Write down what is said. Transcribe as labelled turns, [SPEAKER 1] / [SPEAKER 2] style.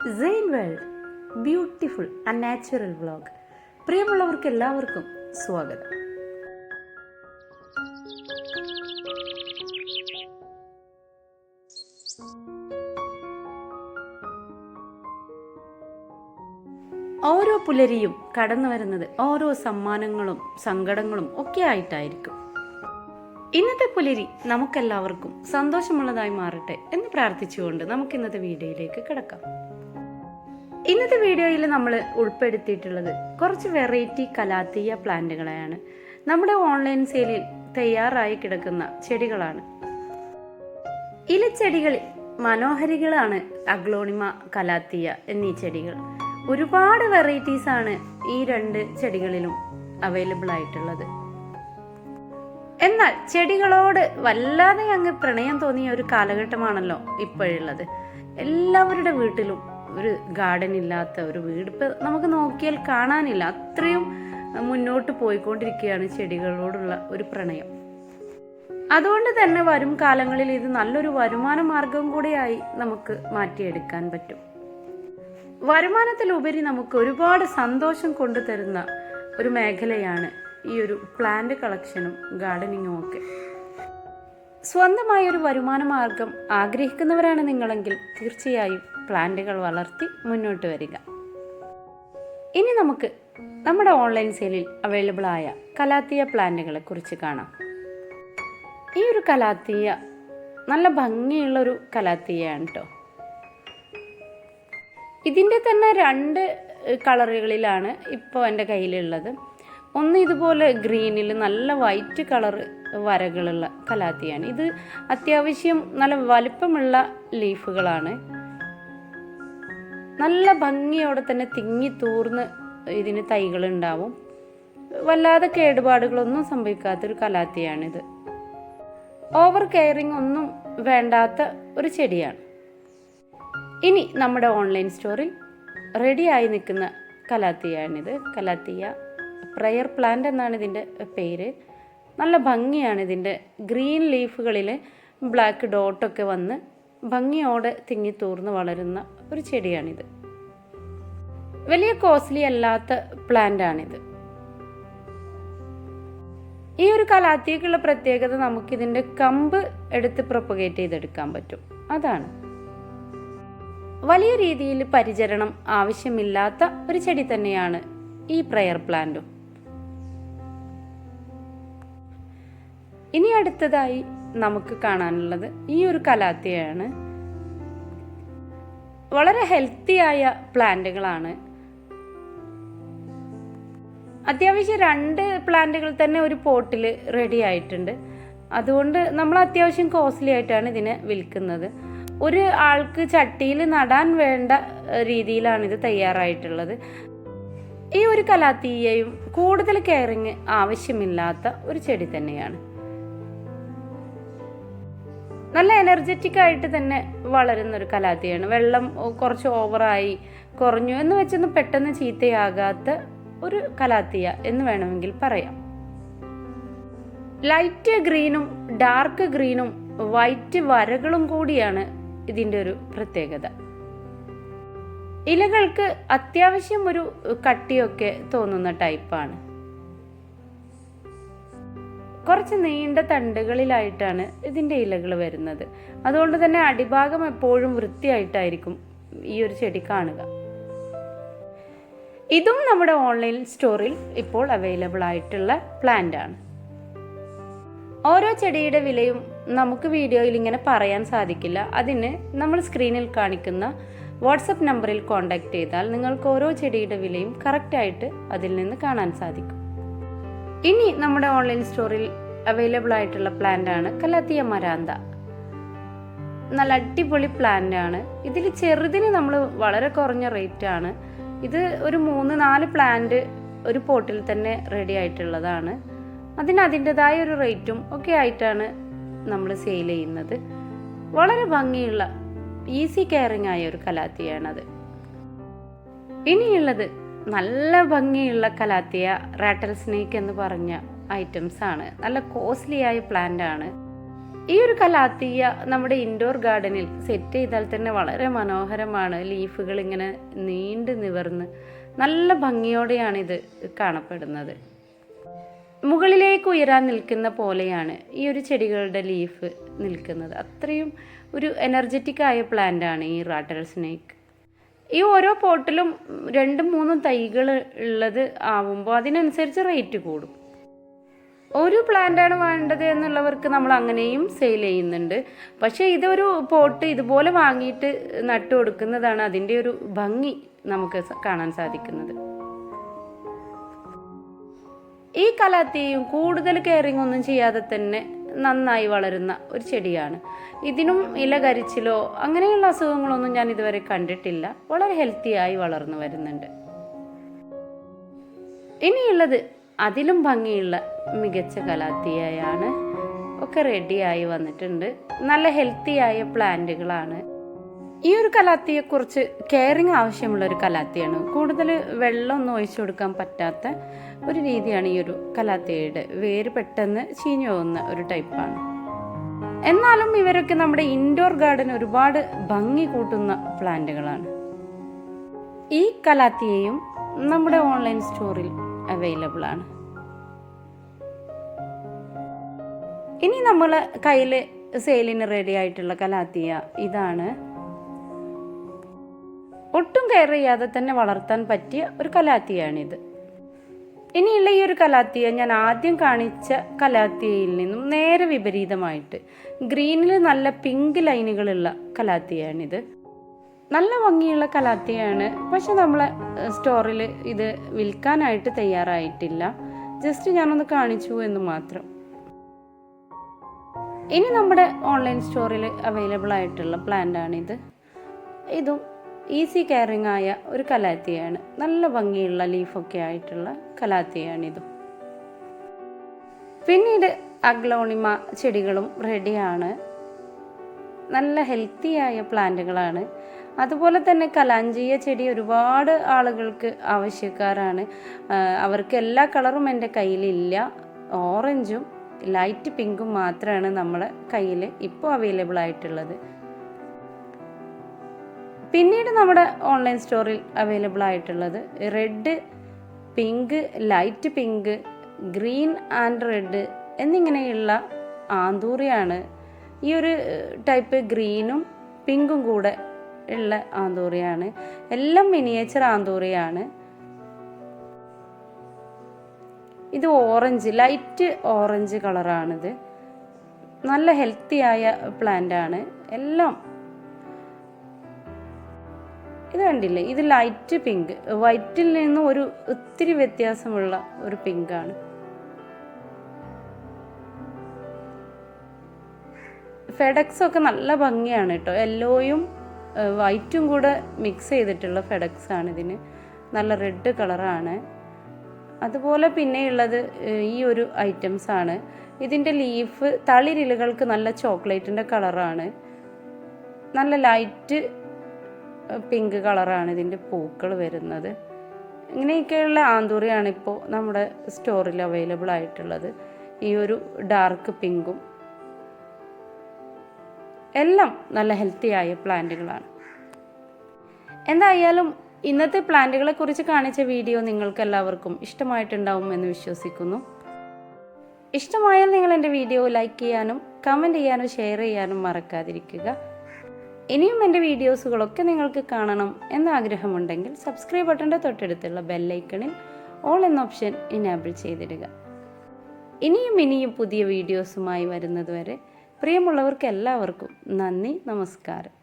[SPEAKER 1] Zain world beautiful and natural vlog. പ്രിയമുള്ളവർക്ക് എല്ലാവർക്കും സ്വാഗതം. ഓരോ പുലരിയും കടന്നു വരുന്നത് ഓരോ സമ്മാനങ്ങളും സങ്കടങ്ങളും ഒക്കെ ആയിട്ടായിരിക്കും. ഇന്നത്തെ പുലരി നമുക്കെല്ലാവർക്കും സന്തോഷമുള്ളതായി മാറട്ടെ എന്ന് പ്രാർത്ഥിച്ചുകൊണ്ട് നമുക്ക് ഇന്നത്തെ വീഡിയോയിലേക്ക് കിടക്കാം. ഇന്നത്തെ വീഡിയോയിൽ നമ്മൾ ഉൾപ്പെടുത്തിയിട്ടുള്ളത് കുറച്ച് വെറൈറ്റി കലാത്തീയ പ്ലാന്റുകളെയാണ്. നമ്മുടെ ഓൺലൈൻ സെയിലിൽ തയ്യാറായി കിടക്കുന്ന ചെടികളാണ്. ഇലച്ചെടികളിൽ മനോഹരികളാണ് അഗ്ലോണിമ, കലാത്തീയ എന്നീ ചെടികൾ. ഒരുപാട് വെറൈറ്റീസ് ആണ് ഈ രണ്ട് ചെടികളിലും അവൈലബിൾ ആയിട്ടുള്ളത്. എന്നാൽ ചെടികളോട് വല്ലാതെ അങ്ങ് പ്രണയം തോന്നിയ ഒരു കാലഘട്ടമാണല്ലോ ഇപ്പോഴുള്ളത്. എല്ലാവരുടെ വീട്ടിലും ഒരു ഗാർഡൻ ഇല്ലാത്ത ഒരു വീട് ഇപ്പം നമുക്ക് നോക്കിയാൽ കാണാനില്ല. അത്രയും മുന്നോട്ട് പോയിക്കൊണ്ടിരിക്കുകയാണ് ചെടികളോടുള്ള ഒരു പ്രണയം. അതുകൊണ്ട് തന്നെ വരും കാലങ്ങളിൽ ഇത് നല്ലൊരു വരുമാന മാർഗം കൂടിയായി നമുക്ക് മാറ്റിയെടുക്കാൻ പറ്റും. വരുമാനത്തിലുപരി നമുക്ക് ഒരുപാട് സന്തോഷം കൊണ്ടുതരുന്ന ഒരു മേഖലയാണ് ഈ ഒരു പ്ലാന്റ് കളക്ഷനും ഗാർഡനിങ്ങും ഒക്കെ. സ്വന്തമായൊരു വരുമാന മാർഗം ആഗ്രഹിക്കുന്നവരാണ് നിങ്ങളെങ്കിൽ തീർച്ചയായും പ്ലാന്റുകൾ വളർത്തി മുന്നോട്ട് വരിക. ഇനി നമുക്ക് നമ്മുടെ ഓൺലൈൻ സെയിലിൽ അവൈലബിൾ ആയ കലാത്തീയ പ്ലാന്റുകളെ കുറിച്ച് കാണാം. ഈ ഒരു കലാത്തീയ നല്ല ഭംഗിയുള്ളൊരു കലാത്തീയാണ് കേട്ടോ. ഇതിൻ്റെ തന്നെ രണ്ട് കളറുകളിലാണ് ഇപ്പോൾ എൻ്റെ കയ്യിലുള്ളത്. ഒന്ന് ഇതുപോലെ ഗ്രീനിൽ നല്ല വൈറ്റ് കളർ വരകളുള്ള കലാത്തിയാണ്. ഇത് അത്യാവശ്യം നല്ല വലിപ്പമുള്ള ലീഫുകളാണ്. നല്ല ഭംഗിയോടെ തന്നെ തിങ്ങി തൂർന്ന് ഇതിന് തൈകളുണ്ടാവും. വല്ലാതെ കേടുപാടുകളൊന്നും സംഭവിക്കാത്തൊരു കലാത്തിയാണിത്. ഓവർ കെയറിങ് ഒന്നും വേണ്ടാത്ത ഒരു ചെടിയാണ്. ഇനി നമ്മുടെ ഓൺലൈൻ സ്റ്റോറിൽ റെഡിയായി നിൽക്കുന്ന കലാത്തിയാണിത്. കലാത്തിയ പ്രയർ പ്ലാന്റ് എന്നാണ് ഇതിൻ്റെ പേര്. നല്ല ഭംഗിയാണ്. ഇതിൻ്റെ ഗ്രീൻ ലീഫുകളിൽ ബ്ലാക്ക് ഡോട്ടൊക്കെ വന്ന് ഭംഗിയോടെ തിങ്ങിത്തൂർന്ന് വളരുന്ന ഒരു ചെടിയാണിത്. വലിയ കോസ്റ്റ്ലി അല്ലാത്ത പ്ലാന്റാണിത്. ഈ ഒരു കലാത്തിയക്കുള്ള പ്രത്യേകത നമുക്കിതിൻ്റെ കമ്പ് എടുത്ത് പ്രൊപ്പഗേറ്റ് ചെയ്തെടുക്കാൻ പറ്റും. അതാണ് വലിയ രീതിയിൽ പരിചരണം ആവശ്യമില്ലാത്ത ഒരു ചെടി തന്നെയാണ് ഈ പ്രയർ പ്ലാന്റും. ഇനി അടുത്തതായി നമുക്ക് കാണാനുള്ളത് ഈ ഒരു കലാത്തിയാണ്. വളരെ ഹെൽത്തിയായ പ്ലാന്റുകളാണ്. അത്യാവശ്യം രണ്ട് പ്ലാന്റുകൾ തന്നെ ഒരു പോട്ടിൽ റെഡി ആയിട്ടുണ്ട്. അതുകൊണ്ട് നമ്മൾ അത്യാവശ്യം കോസ്റ്റ്ലി ആയിട്ടാണ് ഇതിനെ വിൽക്കുന്നത്. ഒരു ആൾക്ക് ചട്ടിയിൽ നടാൻ വേണ്ട രീതിയിലാണ് ഇത് തയ്യാറായിട്ടുള്ളത്. ഈ ഒരു കലാത്തീയയും കൂടുതൽ കെയറിങ് ആവശ്യമില്ലാത്ത ഒരു ചെടി തന്നെയാണ്. നല്ല എനർജറ്റിക് ആയിട്ട് തന്നെ വളരുന്ന ഒരു കലാത്തിയാണ്. വെള്ളം കുറച്ച് ഓവറായി കുറഞ്ഞു എന്ന് വെച്ചൊന്നും പെട്ടെന്ന് ചീത്തയാകാത്ത ഒരു കലാത്തിയ എന്ന് വേണമെങ്കിൽ പറയാം. ലൈറ്റ് ഗ്രീനും ഡാർക്ക് ഗ്രീനും വൈറ്റ് വരകളും കൂടിയാണ് ഇതിൻ്റെ ഒരു പ്രത്യേകത. ഇലകൾക്ക് അത്യാവശ്യം ഒരു കട്ടിയൊക്കെ തോന്നുന്ന ടൈപ്പാണ്. കുറച്ച് നീണ്ട തണ്ടുകളിലായിട്ടാണ് ഇതിൻ്റെ ഇലകൾ വരുന്നത്. അതുകൊണ്ട് തന്നെ അടിഭാഗം എപ്പോഴും വൃത്തിയായിട്ടായിരിക്കും ഈ ഒരു ചെടി കാണുക. ഇതും നമ്മുടെ ഓൺലൈൻ സ്റ്റോറിൽ ഇപ്പോൾ അവൈലബിൾ ആയിട്ടുള്ള പ്ലാന്റ് ആണ്. ഓരോ ചെടിയുടെ വിലയും നമുക്ക് വീഡിയോയിൽ ഇങ്ങനെ പറയാൻ സാധിക്കില്ല. അതിന് നമ്മൾ സ്ക്രീനിൽ കാണിക്കുന്ന വാട്സപ്പ് നമ്പറിൽ കോൺടാക്ട് ചെയ്താൽ നിങ്ങൾക്ക് ഓരോ ചെടിയുടെ വിലയും കറക്റ്റായിട്ട് അതിൽ നിന്ന് കാണാൻ സാധിക്കും. ഇനി നമ്മുടെ ഓൺലൈൻ സ്റ്റോറിൽ അവൈലബിൾ ആയിട്ടുള്ള പ്ലാന്റ് ആണ് കലാത്തിയ മരാന്ത. നല്ല അടിപൊളി പ്ലാന്റ് ആണ്. ഇതിൽ ചെറുതിന് നമ്മൾ വളരെ കുറഞ്ഞ റേറ്റ് ആണ്. ഇത് ഒരു 3-4 പ്ലാന്റ് ഒരു പോട്ടിൽ തന്നെ റെഡി ആയിട്ടുള്ളതാണ്. അതിൻ്റെതായ ഒരു റേറ്റും ഒക്കെ ആയിട്ടാണ് നമ്മൾ സെയിൽ ചെയ്യുന്നത്. വളരെ ഭംഗിയുള്ള ഈസി കെയറിങ് ആയ ഒരു കലാത്തിയാണത്. ഇനിയുള്ളത് നല്ല ഭംഗിയുള്ള കലാത്തിയ റാറ്റൽ സ്നേക്ക് എന്ന് പറഞ്ഞ ഐറ്റംസ് ആണ്. നല്ല കോസ്റ്റ്ലി ആയ പ്ലാന്റ് ആണ്. ഈ ഒരു കലാത്തിയ നമ്മുടെ ഇൻഡോർ ഗാർഡനിൽ സെറ്റ് ചെയ്താൽ തന്നെ വളരെ മനോഹരമാണ്. ലീഫുകൾ ഇങ്ങനെ നീണ്ടു നിവർന്ന് നല്ല ഭംഗിയോടെയാണ് ഇത് കാണപ്പെടുന്നത്. മുകളിലേക്ക് ഉയരാൻ നിൽക്കുന്ന പോലെയാണ് ഈ ഒരു ചെടികളുടെ ലീഫ് നിൽക്കുന്നത്. അത്രയും ഒരു എനർജറ്റിക് ആയ പ്ലാന്റ് ആണ് ഈ റാറ്റൽ സ്നേക്ക്. ഈ ഓരോ പോട്ടിലും 2-3 തൈകൾ ഉള്ളത് ആവുമ്പോൾ അതിനനുസരിച്ച് റേറ്റ് കൂടും. ഒരു പ്ലാന്റാണ് വേണ്ടത് എന്നുള്ളവർക്ക് നമ്മൾ അങ്ങനെയും സെയിൽ ചെയ്യുന്നുണ്ട്. പക്ഷേ ഇതൊരു പോട്ട് ഇതുപോലെ വാങ്ങിയിട്ട് നട്ടു കൊടുക്കുന്നതാണ് അതിൻ്റെ ഒരു ഭംഗി നമുക്ക് കാണാൻ സാധിക്കുന്നത്. ഈ കലാത്തിയയും കൂടുതൽ കെയറിങ് ഒന്നും ചെയ്യാതെ തന്നെ നന്നായി വളരുന്ന ഒരു ചെടിയാണ്. ഇതിനും ഇല കരിച്ചിലോ അങ്ങനെയുള്ള അസുഖങ്ങളൊന്നും ഞാൻ ഇതുവരെ കണ്ടിട്ടില്ല. വളരെ ഹെൽത്തിയായി വളർന്നു വരുന്നുണ്ട്. ഇനിയുള്ളത് അതിലും ഭംഗിയുള്ള മികച്ച കലാത്തിയയാണ്. ഒക്കെ റെഡിയായി വന്നിട്ടുണ്ട്. നല്ല ഹെൽത്തിയായ പ്ലാന്റുകളാണ്. ഈ ഒരു കലാത്തിയെക്കുറിച്ച് കെയറിങ് ആവശ്യമുള്ള ഒരു കലാത്തിയാണ്. കൂടുതൽ വെള്ളമൊന്നും ഒഴിച്ചു കൊടുക്കാൻ പറ്റാത്ത ഒരു രീതിയാണ് ഈ ഒരു കലാത്തിയയുടെ. വേര് പെട്ടെന്ന് ചീഞ്ഞു പോകുന്ന ഒരു ടൈപ്പാണ്. എന്നാലും ഇവരൊക്കെ നമ്മുടെ ഇൻഡോർ ഗാർഡൻ ഒരുപാട് ഭംഗി കൂട്ടുന്ന പ്ലാന്റുകളാണ്. ഈ കലാത്തിയയും നമ്മുടെ ഓൺലൈൻ സ്റ്റോറിൽ അവൈലബിൾ ആണ്. ഇനി നമ്മൾ കയ്യിൽ സെയിലിന് റെഡി ആയിട്ടുള്ള കലാത്തിയ ഇതാണ്. ഒട്ടും കെയർ ചെയ്യാതെ തന്നെ വളർത്താൻ പറ്റിയ ഒരു കലാത്തിയാണിത്. ഇനിയുള്ള ഈ ഒരു കലാത്തിയ ഞാൻ ആദ്യം കാണിച്ച കലാത്തിയയിൽ നിന്നും നേരെ വിപരീതമായിട്ട് ഗ്രീനിൽ നല്ല പിങ്ക് ലൈനുകളുള്ള കലാത്തിയാണിത്. നല്ല ഭംഗിയുള്ള കലാത്തിയാണ്. പക്ഷെ നമ്മളെ സ്റ്റോറിൽ ഇത് വിൽക്കാനായിട്ട് തയ്യാറായിട്ടില്ല. ജസ്റ്റ് ഞാനൊന്ന് കാണിച്ചു എന്ന് മാത്രം. ഇനി നമ്മുടെ ഓൺലൈൻ സ്റ്റോറിൽ അവൈലബിൾ ആയിട്ടുള്ള പ്ലാന്റാണിത്. ഇതും ഈസി കെയറിങ് ആയ ഒരു കലാത്തിയാണ്. നല്ല ഭംഗിയുള്ള ലീഫൊക്കെ ആയിട്ടുള്ള കലാത്തിയാണിതും. പിന്നീട് അഗ്ലോണിമ ചെടികളും റെഡിയാണ്. നല്ല ഹെൽത്തിയായ പ്ലാന്റുകളാണ്. അതുപോലെ തന്നെ കലാഞ്ചിയ ചെടി ഒരുപാട് ആളുകൾക്ക് ആവശ്യക്കാരാണ്. അവർക്ക് എല്ലാ കളറും എൻ്റെ കയ്യിലില്ല. ഓറഞ്ചും ലൈറ്റ് പിങ്കും മാത്രമാണ് നമ്മളെ കയ്യിൽ ഇപ്പോൾ അവൈലബിൾ ആയിട്ടുള്ളത്. പിന്നീട് നമ്മുടെ ഓൺലൈൻ സ്റ്റോറിൽ അവൈലബിൾ ആയിട്ടുള്ളത് red, pink, light pink, green and red എന്നിങ്ങനെയുള്ള ആന്തൂറിയാണ്. ഈ ഒരു ടൈപ്പ് ഗ്രീനും പിങ്കും കൂടെ ഉള്ള ആന്തൂറിയാണ്. എല്ലാം മിനിയേച്ചർ ആന്തൂറിയാണ്. ഇത് ഓറഞ്ച്, ലൈറ്റ് ഓറഞ്ച് കളറാണിത്. നല്ല ഹെൽത്തിയായ പ്ലാന്റാണ്. എല്ലാം ഇത് കണ്ടില്ലേ, ഇത് ലൈറ്റ് പിങ്ക്, വൈറ്റിൽ നിന്നും ഒരു ഒത്തിരി വ്യത്യാസമുള്ള ഒരു പിങ്കാണ്. ഫെഡക്സ് ഒക്കെ നല്ല ഭംഗിയാണ് കേട്ടോ. യെല്ലോയും വൈറ്റും കൂടെ മിക്സ് ചെയ്തിട്ടുള്ള ഫെഡക്സ് ആണ് ഇതിന്. നല്ല റെഡ് കളറാണ്. അതുപോലെ പിന്നെയുള്ളത് ഈ ഒരു ഐറ്റംസ് ആണ്. ഇതിൻ്റെ ലീഫ് തളിരിലകൾക്ക് നല്ല ചോക്ലേറ്റിൻ്റെ കളറാണ്. നല്ല ലൈറ്റ് പിങ്ക് കളറാണ് ഇതിൻ്റെ പൂക്കൾ വരുന്നത്. ഇങ്ങനെയൊക്കെയുള്ള ആന്തൂറിയാണ് ഇപ്പോൾ നമ്മുടെ സ്റ്റോറിൽ അവൈലബിൾ ആയിട്ടുള്ളത്. ഈ ഒരു ഡാർക്ക് പിങ്കും എല്ലാം നല്ല ഹെൽത്തിയായ പ്ലാന്റുകളാണ്. എന്തായാലും ഇന്നത്തെ പ്ലാന്റുകളെ കുറിച്ച് കാണിച്ച വീഡിയോ നിങ്ങൾക്ക് എല്ലാവർക്കും ഇഷ്ടമായിട്ടുണ്ടാവും എന്ന് വിശ്വസിക്കുന്നു. ഇഷ്ടമായാൽ നിങ്ങൾ എൻ്റെ വീഡിയോ ലൈക്ക് ചെയ്യാനും കമൻറ്റ് ചെയ്യാനും ഷെയർ ചെയ്യാനും മറക്കാതിരിക്കുക. ഇനിയും എൻ്റെ വീഡിയോസുകളൊക്കെ നിങ്ങൾക്ക് കാണണം എന്ന ആഗ്രഹമുണ്ടെങ്കിൽ സബ്സ്ക്രൈബ് ബട്ടൻ്റെ തൊട്ടടുത്തുള്ള ബെല്ലൈക്കണിൽ ഓൾ എന്ന ഓപ്ഷൻ ഇനേബിൾ ചെയ്തിടുക. ഇനിയും പുതിയ വീഡിയോസുമായി വരുന്നതുവരെ പ്രിയമുള്ളവർക്ക് എല്ലാവർക്കും നന്ദി, നമസ്കാരം.